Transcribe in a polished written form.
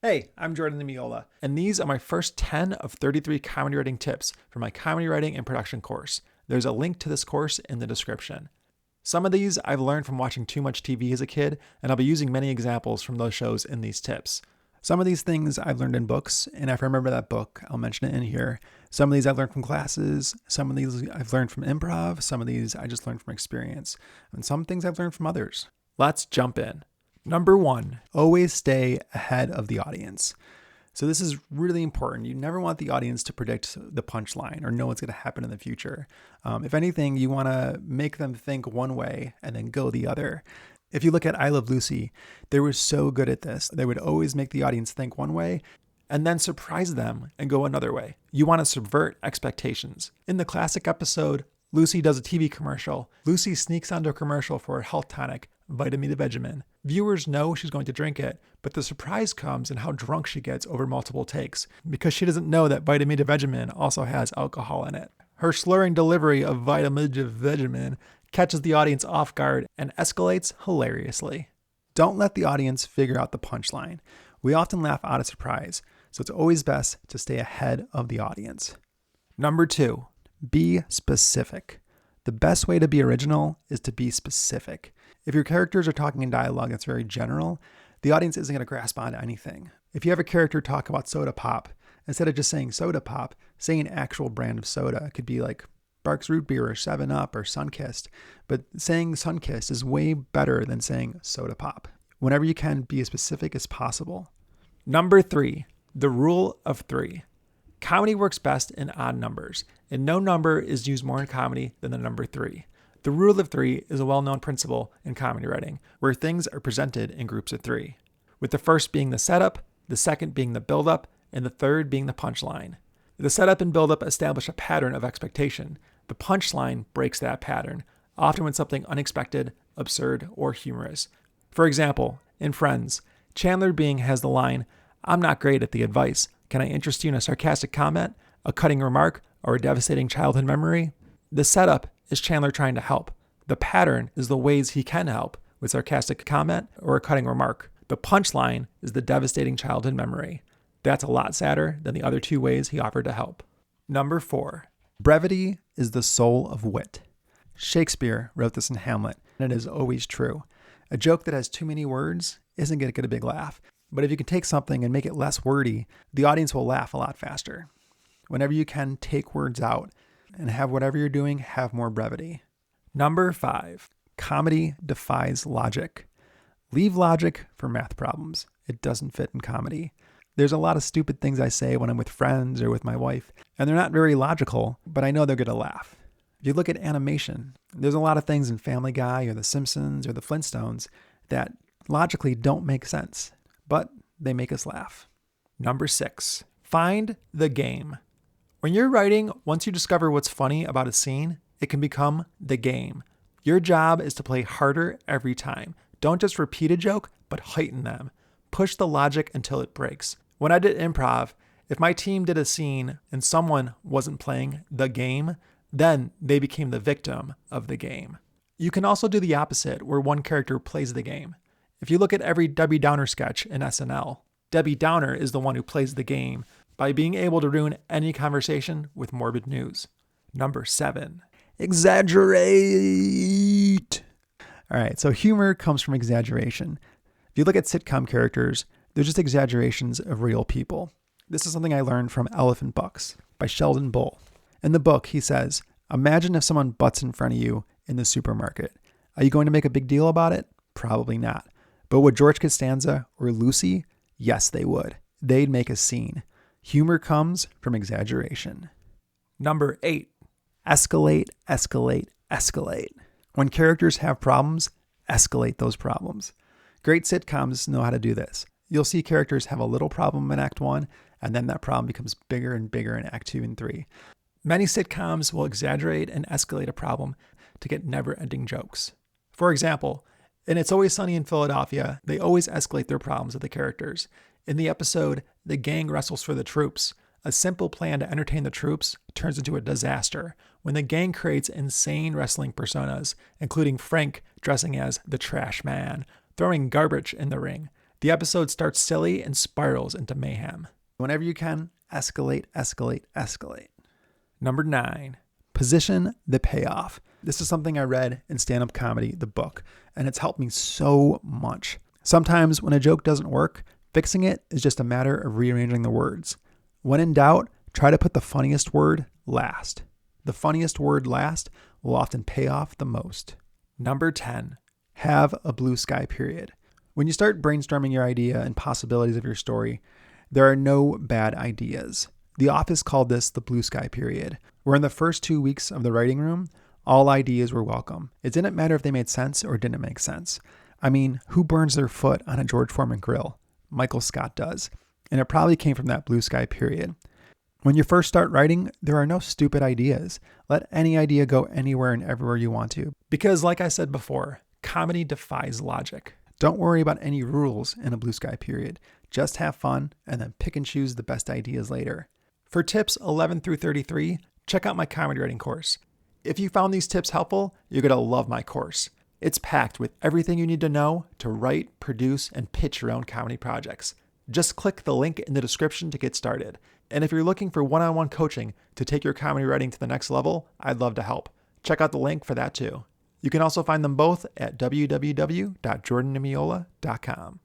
Hey, I'm Jordan Miola, and these are my first 10 of 33 comedy writing tips for my comedy writing and production course. There's a link to this course in the description. Some of these I've learned from watching too much TV as a kid, and I'll be using many examples from those shows in these tips. Some of these things I've learned in books, and if I remember that book, I'll mention it in here. Some of these I've learned from classes, some of these I've learned from improv, some of these I just learned from experience, and some things I've learned from others. Let's jump in. Number 1, always stay ahead of the audience. So this is really important. You never want the audience to predict the punchline or know what's going to happen in the future. If anything, you want to make them think one way and then go the other. If you look at I Love Lucy, they were so good at this. They would always make the audience think one way and then surprise them and go another way. You want to subvert expectations. In the classic episode, Lucy does a TV commercial. Lucy sneaks onto a commercial for a health tonic, Vitamin Vegemin. Viewers know she's going to drink it, but the surprise comes in how drunk she gets over multiple takes, because she doesn't know that Vitamin Vegemin also has alcohol in it. Her slurring delivery of Vitamin Vegemin catches the audience off guard and escalates hilariously. Don't let the audience figure out the punchline. We often laugh out of surprise, so it's always best to stay ahead of the audience. Number 2, be specific. The best way to be original is to be specific. If your characters are talking in dialogue that's very general, the audience isn't going to grasp onto anything. If you have a character talk about soda pop, instead of just saying soda pop, say an actual brand of soda. It could be like Barks Root Beer or 7-Up or Sunkist. But saying Sunkist is way better than saying soda pop. Whenever you can, be as specific as possible. Number 3, the rule of 3. Comedy works best in odd numbers, and no number is used more in comedy than the number 3. The rule of 3 is a well-known principle in comedy writing, where things are presented in groups of 3, with the first being the setup, the second being the build-up, and the third being the punchline. The setup and build-up establish a pattern of expectation. The punchline breaks that pattern, often with something unexpected, absurd, or humorous. For example, in Friends, Chandler Bing has the line, "I'm not great at the advice. Can I interest you in a sarcastic comment, a cutting remark, or a devastating childhood memory?" The setup is Chandler trying to help. The pattern is the ways he can help, with sarcastic comment or a cutting remark. The punchline is the devastating childhood memory. That's a lot sadder than the other 2 ways he offered to help. Number 4, brevity is the soul of wit. Shakespeare wrote this in Hamlet, and it is always true. A joke that has too many words isn't going to get a big laugh. But if you can take something and make it less wordy, the audience will laugh a lot faster. Whenever you can, take words out and have whatever you're doing have more brevity. Number 5, comedy defies logic. Leave logic for math problems. It doesn't fit in comedy. There's a lot of stupid things I say when I'm with friends or with my wife, and they're not very logical, but I know they're going to laugh. If you look at animation, there's a lot of things in Family Guy or The Simpsons or The Flintstones that logically don't make sense, but they make us laugh. Number 6, find the game. When you're writing, once you discover what's funny about a scene, it can become the game. Your job is to play harder every time. Don't just repeat a joke, but heighten them. Push the logic until it breaks. When I did improv, if my team did a scene and someone wasn't playing the game, then they became the victim of the game. You can also do the opposite, where one character plays the game. If you look at every Debbie Downer sketch in SNL, Debbie Downer is the one who plays the game by being able to ruin any conversation with morbid news. Number 7, exaggerate. All right, so humor comes from exaggeration. If you look at sitcom characters, they're just exaggerations of real people. This is something I learned from Elephant Bucks by Sheldon Bull. In the book, he says, imagine if someone butts in front of you in the supermarket. Are you going to make a big deal about it? Probably not. But would George Costanza or Lucy? Yes, they would. They'd make a scene. Humor comes from exaggeration. Number 8, escalate, escalate, escalate. When characters have problems, escalate those problems. Great sitcoms know how to do this. You'll see characters have a little problem in Act 1, and then that problem becomes bigger and bigger in Act 2 and 3. Many sitcoms will exaggerate and escalate a problem to get never-ending jokes. For example, in It's Always Sunny in Philadelphia, they always escalate their problems with the characters. In the episode, The Gang Wrestles for the Troops, a simple plan to entertain the troops turns into a disaster when the gang creates insane wrestling personas, including Frank dressing as the Trash Man, throwing garbage in the ring, The episode starts silly and spirals into mayhem. Whenever you can, escalate, escalate, escalate. Number 9, position the payoff. This is something I read in Stand-Up Comedy, the book, and it's helped me so much. Sometimes when a joke doesn't work, fixing it is just a matter of rearranging the words. When in doubt, try to put the funniest word last. The funniest word last will often pay off the most. Number 10, have a blue sky period. When you start brainstorming your idea and possibilities of your story, there are no bad ideas. The Office called this the blue sky period, where in the first 2 weeks of the writing room, all ideas were welcome. It didn't matter if they made sense or didn't make sense. I mean, who burns their foot on a George Foreman grill? Michael Scott does. And it probably came from that blue sky period. When you first start writing, there are no stupid ideas. Let any idea go anywhere and everywhere you want to. Because like I said before, comedy defies logic. Don't worry about any rules in a blue sky period. Just have fun and then pick and choose the best ideas later. For tips 11 through 33, check out my comedy writing course. If you found these tips helpful, you're going to love my course. It's packed with everything you need to know to write, produce, and pitch your own comedy projects. Just click the link in the description to get started. And if you're looking for one-on-one coaching to take your comedy writing to the next level, I'd love to help. Check out the link for that too. You can also find them both at www.jordanamiola.com.